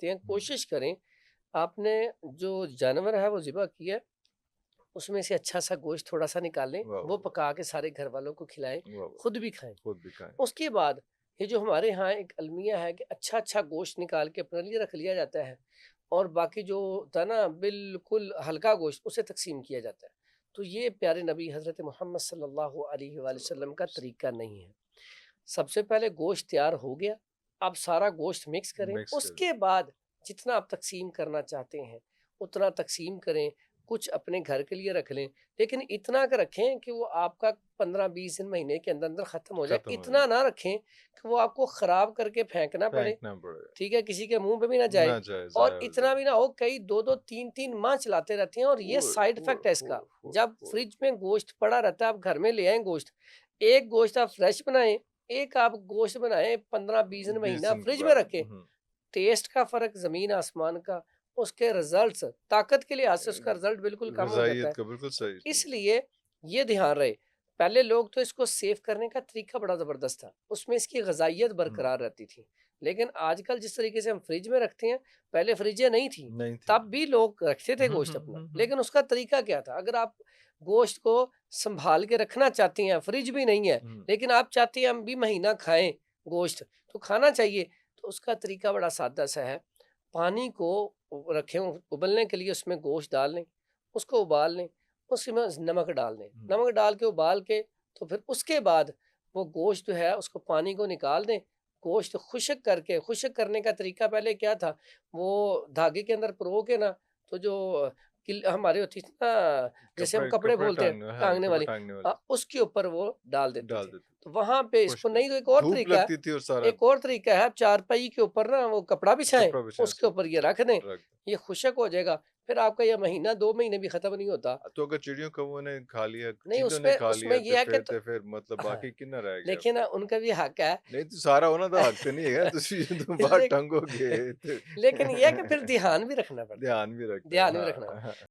चाहते हैं, कोशिश करें आपने जो जानवर है वो ज़िबा किया है, उसमें से अच्छा-सा गोश्त थोड़ा-सा निकालें, वाह, वो वाह, पका के सारे घर वालों को खिलाएँ, वाह, वाह! खुद भी खाएँ। खुद भी खाएँ। उसके बाद ये जो हमारे यहाँ एक अलमिया है कि अच्छा-अच्छा गोश्त निकाल के अपने लिए रख लिया जाता है और बाकी जो होता है ना बिल्कुल हल्का गोश्त उसे तक़सीम किया जाता है। तो ये प्यारे नबी हज़रत मोहम्मद सल्लल्लाहु अलैहि सल्लल्लाहु वसल्लम का अलैहि वसल्लम। तरीका नहीं है। सबसे पहले गोश्त तैयार हो गया, अब सारा गोश्त मिक्स करें, मिक्स कर उसके बाद जितना आप तक़सीम करना चाहते हैं, उतना तक़सीम करें, कुछ अपने घर के लिए रख लें, लेकिन इतना क रखें कि वो आपका 15-20 दिन, महीने के अंदर-अंदर ख़त्म हो जाए। खत्म हो इतना जाए, ना रखें कि वो आपको ख़राब करके फेंकना पड़े, फेंकना पड़े, ठीक है? किसी के मुँह पे भी ना जाए ना जाए, और ज़ाया हो इतना जाए। भी ना हो कई 2-2 3-3 माह चलाते रहते हैं और ये ओए साइड होए इफ़ेक्ट है होए इसका। होए जब होए! फ्रिज में गोश्त पड़ा रहता है, आप घर में ले आएँ गोश्त, एक गोश्त आप फ्रेश बनाएँ, एक आप गोश्त बनाएँ 15-20 दिन, 20 महीना दिन के फ्रिज में बाद रखें, टेस्ट का फ़र्क ज़मीन आसमान का, उसके रिज़ल्ट्स ताकत के लिहाज़ से उसका रिज़ल्ट बिल्कुल कम हो जाता ग़ज़ाइयत है। का बिल्कुल तो सही। इसलिए ये ध्यान रहे, पहले लोग तो इसको सेव करने का तरीका बड़ा ज़बरदस्त था, उसमें इसकी ग़ज़ाइयत हुँ, बरकरार रहती थी। लेकिन आजकल जिस तरीके से हम फ्रिज में रखते हैं, पहले फ्रिजें नहीं थी, नहीं थी। तब भी लोग रखते थे हुँ, गोश्त हुँ, अपना, हुँ, हुँ। लेकिन उसका तरीका क्या था? अगर आप गोश्त को सँभाल के रखना चाहते हैं, फ्रिज भी नहीं है, हुँ, लेकिन आप चाहते हैं हम भी महीना खाएँ गोश्त, तो खाना चाहिए, तो उसका तरीका बड़ा सादा-सा है। पानी को रखें उबलने के लिए, उसमें गोश्त डाल लें, उसको उबाल लें, उसमें नमक डाल दें। हुँ। नमक डाल के उबाल के तो फिर उसके बाद वो गोश्त जो है उसको पानी को निकाल दें। गोश्त खुश्क करने का तरीका पहले क्या था, वो धागे के अंदर पिरो के ना तो जो किल हमारी होती थी ना जैसे हम कपड़े कपड़े कपड़े बोलते हैं टाँगने हाँ, टाँगने कपड़े वाली, टाँगने वाली उसके ऊपर वो डाल देते डाल थे। देते थे, तो वहाँ पे इसको खुश्क नहीं तो एक और धूप तरीका है, लगती थी और सारा एक और तरीका है, आप चारपाई के ऊपर ना वो कपड़ा बिछाएँ, कपड़ा बिछा उसके उसके ऊपर ऊपर ये से रख दें, रख दो। ये खुश्क हो जाएगा, फिर आपका ये महीना 2 महीने भी खत्म नहीं होता। तो अगर चिड़ियों कौओं ने खा लिया, नहीं चीज़ों ने उसमें खा उसमें लिया ये है कि तो फिर मतलब हाँ, बाकी कितना रह गया लेकिन फिर? उनका भी हक है। नहीं तो सारा होना तो हक तो नहीं है, तुम बाहर ले टंगोगे तो लेकिन ये है कि फिर ध्यान भी रखना पड़ता है, ध्यान भी रखते हैं। ध्यान भी रखना हाँ, हाँ।